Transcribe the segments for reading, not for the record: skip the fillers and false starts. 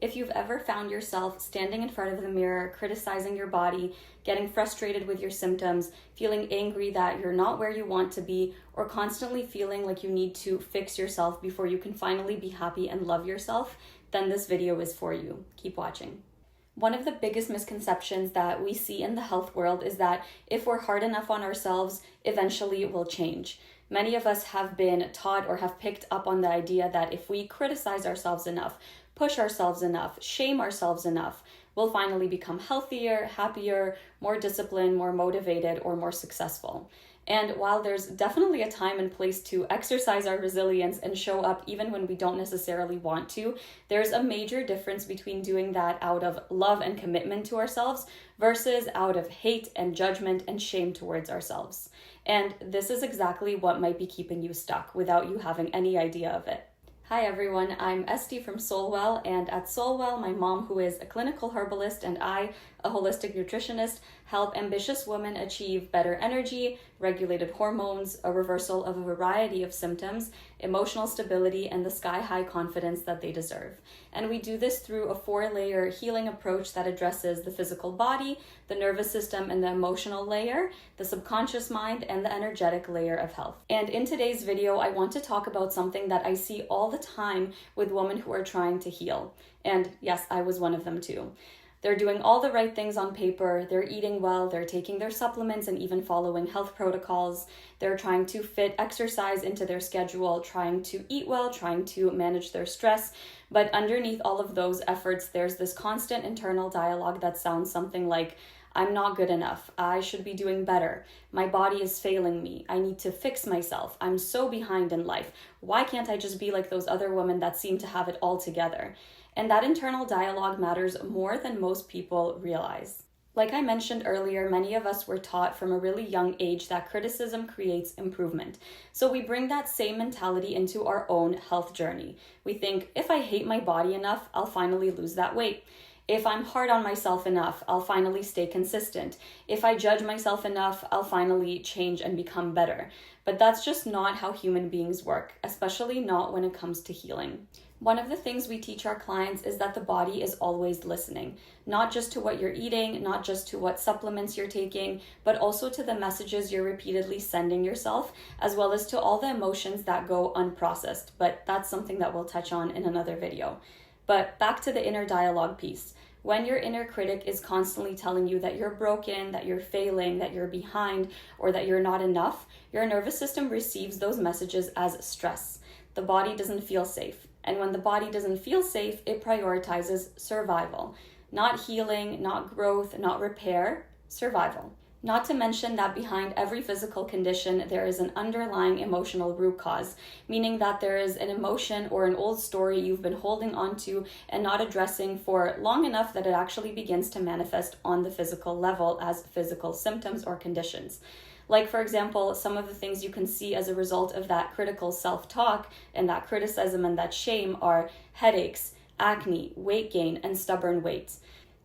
If you've ever found yourself standing in front of the mirror, criticizing your body, getting frustrated with your symptoms, feeling angry that you're not where you want to be, or constantly feeling like you need to fix yourself before you can finally be happy and love yourself, then this video is for you. Keep watching. One of the biggest misconceptions that we see in the health world is that if we're hard enough on ourselves, eventually it will change. Many of us have been taught or have picked up on the idea that if we criticize ourselves enough, push ourselves enough, shame ourselves enough, we'll finally become healthier, happier, more disciplined, more motivated, or more successful. And while there's definitely a time and place to exercise our resilience and show up even when we don't necessarily want to, there's a major difference between doing that out of love and commitment to ourselves versus out of hate and judgment and shame towards ourselves. And this is exactly what might be keeping you stuck without you having any idea of it. Hi everyone, I'm Estie from SoulWell, and at SoulWell, my mom, who is a clinical herbalist, and I, a holistic nutritionist, help ambitious women achieve better energy, regulated hormones, a reversal of a variety of symptoms, emotional stability, and the sky-high confidence that they deserve. And we do this through a 4-layer healing approach that addresses the physical body, the nervous system and the emotional layer, the subconscious mind, and the energetic layer of health. And in today's video, I want to talk about something that I see all the time with women who are trying to heal. And yes, I was one of them too. They're doing all the right things on paper, they're eating well, they're taking their supplements and even following health protocols, they're trying to fit exercise into their schedule, trying to eat well, trying to manage their stress, but underneath all of those efforts, there's this constant internal dialogue that sounds something like, I'm not good enough, I should be doing better, my body is failing me, I need to fix myself, I'm so behind in life, why can't I just be like those other women that seem to have it all together? And that internal dialogue matters more than most people realize. Like I mentioned earlier, many of us were taught from a really young age that criticism creates improvement. So we bring that same mentality into our own health journey. We think, if I hate my body enough, I'll finally lose that weight. If I'm hard on myself enough, I'll finally stay consistent. If I judge myself enough, I'll finally change and become better. But that's just not how human beings work, especially not when it comes to healing. One of the things we teach our clients is that the body is always listening, not just to what you're eating, not just to what supplements you're taking, but also to the messages you're repeatedly sending yourself, as well as to all the emotions that go unprocessed. But that's something that we'll touch on in another video. But back to the inner dialogue piece. When your inner critic is constantly telling you that you're broken, that you're failing, that you're behind, or that you're not enough, your nervous system receives those messages as stress. The body doesn't feel safe. And when the body doesn't feel safe, it prioritizes survival. Not healing, not growth, not repair, survival. Not to mention that behind every physical condition, there is an underlying emotional root cause, meaning that there is an emotion or an old story you've been holding on to and not addressing for long enough that it actually begins to manifest on the physical level as physical symptoms or conditions. Like, for example, some of the things you can see as a result of that critical self-talk and that criticism and that shame are headaches, acne, weight gain, and stubborn weight.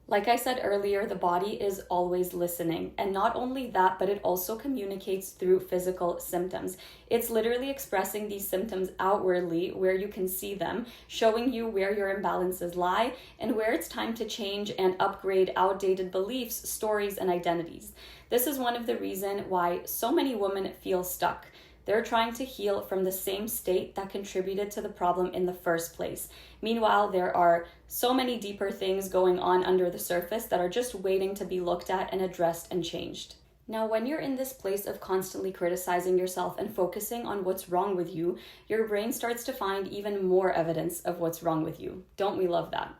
Like I said earlier, the body is always listening. And not only that, but it also communicates through physical symptoms. It's literally expressing these symptoms outwardly where you can see them, showing you where your imbalances lie and where it's time to change and upgrade outdated beliefs, stories, and identities. This is one of the reasons why so many women feel stuck. They're trying to heal from the same state that contributed to the problem in the first place. Meanwhile, there are so many deeper things going on under the surface that are just waiting to be looked at and addressed and changed. Now, when you're in this place of constantly criticizing yourself and focusing on what's wrong with you, your brain starts to find even more evidence of what's wrong with you. Don't we love that?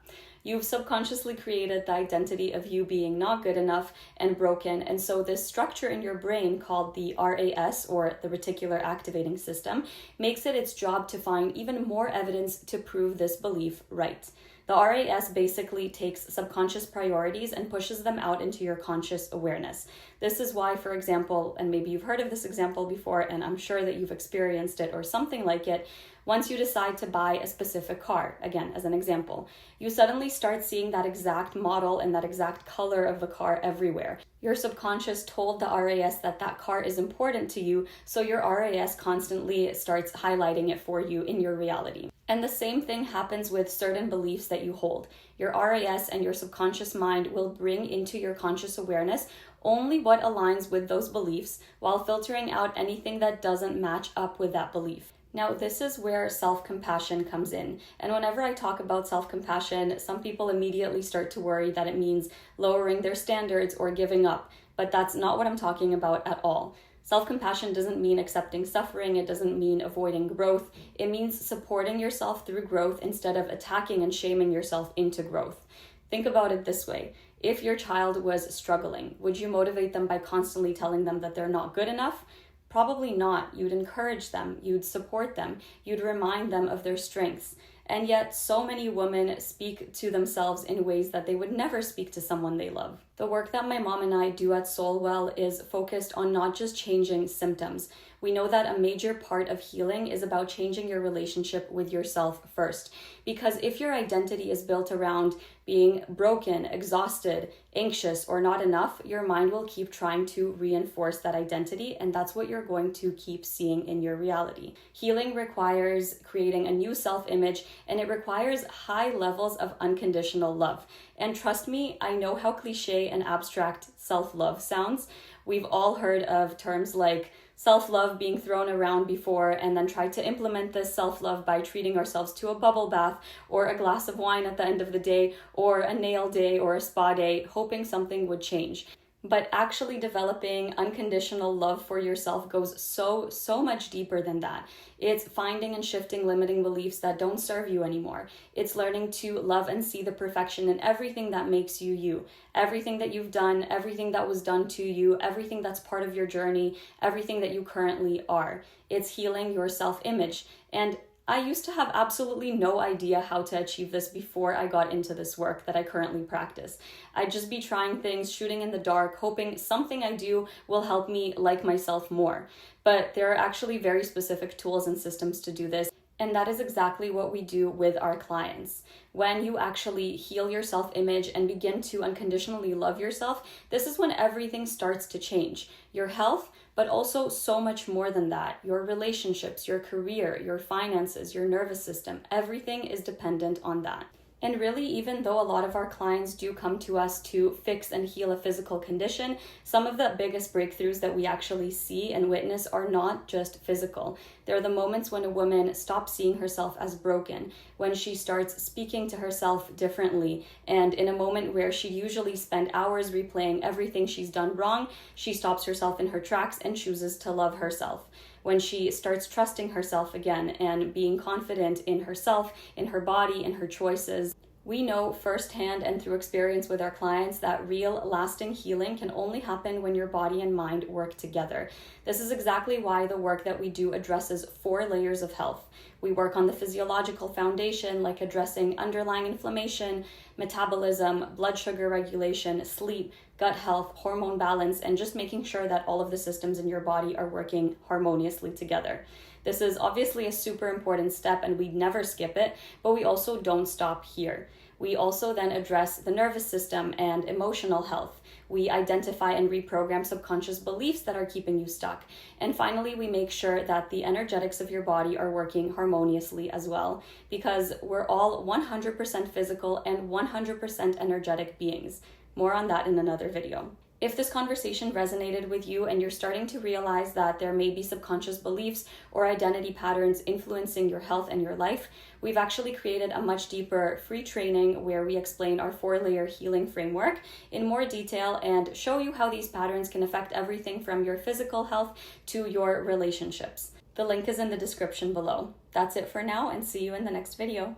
You've subconsciously created the identity of you being not good enough and broken, and so this structure in your brain called the RAS, or the reticular activating system, makes it its job to find even more evidence to prove this belief right. The RAS basically takes subconscious priorities and pushes them out into your conscious awareness. This is why, for example, and maybe you've heard of this example before, and I'm sure that you've experienced it or something like it, Once you decide to buy a specific car, again, as an example, you suddenly start seeing that exact model and that exact color of the car everywhere. Your subconscious told the RAS that that car is important to you, so your RAS constantly starts highlighting it for you in your reality. And the same thing happens with certain beliefs that you hold. Your RAS and your subconscious mind will bring into your conscious awareness only what aligns with those beliefs, while filtering out anything that doesn't match up with that belief. Now, this is where self-compassion comes in. And whenever I talk about self-compassion, some people immediately start to worry that it means lowering their standards or giving up. But that's not what I'm talking about at all. Self-compassion doesn't mean accepting suffering. It doesn't mean avoiding growth. It means supporting yourself through growth instead of attacking and shaming yourself into growth. Think about it this way. If your child was struggling, would you motivate them by constantly telling them that they're not good enough? Probably not. You'd encourage them, you'd support them, you'd remind them of their strengths. And yet, so many women speak to themselves in ways that they would never speak to someone they love. The work that my mom and I do at SoulWell is focused on not just changing symptoms. We know that a major part of healing is about changing your relationship with yourself first. Because if your identity is built around being broken, exhausted, anxious, or not enough, your mind will keep trying to reinforce that identity, and that's what you're going to keep seeing in your reality. Healing requires creating a new self-image, and it requires high levels of unconditional love. And trust me, I know how cliche and abstract self-love sounds. We've all heard of terms like self-love being thrown around before, and then tried to implement this self-love by treating ourselves to a bubble bath or a glass of wine at the end of the day, or a nail day or a spa day, hoping something would change. But actually developing unconditional love for yourself goes so much deeper than that. It's finding and shifting limiting beliefs that don't serve you anymore. It's learning to love and see the perfection in everything that makes you you. Everything that you've done, everything that was done to you, everything that's part of your journey, everything that you currently are. It's healing your self-image. And I used to have absolutely no idea how to achieve this before I got into this work that I currently practice. I'd just be trying things, shooting in the dark, hoping something I do will help me like myself more. But there are actually very specific tools and systems to do this. And that is exactly what we do with our clients. When you actually heal your self-image and begin to unconditionally love yourself, this is when everything starts to change. Your health, but also so much more than that. Your relationships, your career, your finances, your nervous system, everything is dependent on that. And really, even though a lot of our clients do come to us to fix and heal a physical condition, some of the biggest breakthroughs that we actually see and witness are not just physical. They're the moments when a woman stops seeing herself as broken, when she starts speaking to herself differently, and in a moment where she usually spent hours replaying everything she's done wrong, she stops herself in her tracks and chooses to love herself. When she starts trusting herself again and being confident in herself, in her body, in her choices. We know firsthand and through experience with our clients that real lasting healing can only happen when your body and mind work together. This is exactly why the work that we do addresses 4 layers of health. We work on the physiological foundation, like addressing underlying inflammation, metabolism, blood sugar regulation, sleep, gut health, hormone balance, and just making sure that all of the systems in your body are working harmoniously together. This is obviously a super important step and we'd never skip it, but we also don't stop here. We also then address the nervous system and emotional health. We identify and reprogram subconscious beliefs that are keeping you stuck. And finally, we make sure that the energetics of your body are working harmoniously as well, because we're all 100% physical and 100% energetic beings. More on that in another video. If this conversation resonated with you and you're starting to realize that there may be subconscious beliefs or identity patterns influencing your health and your life, we've actually created a much deeper free training where we explain our 4-layer healing framework in more detail and show you how these patterns can affect everything from your physical health to your relationships. The link is in the description below. That's it for now, and see you in the next video.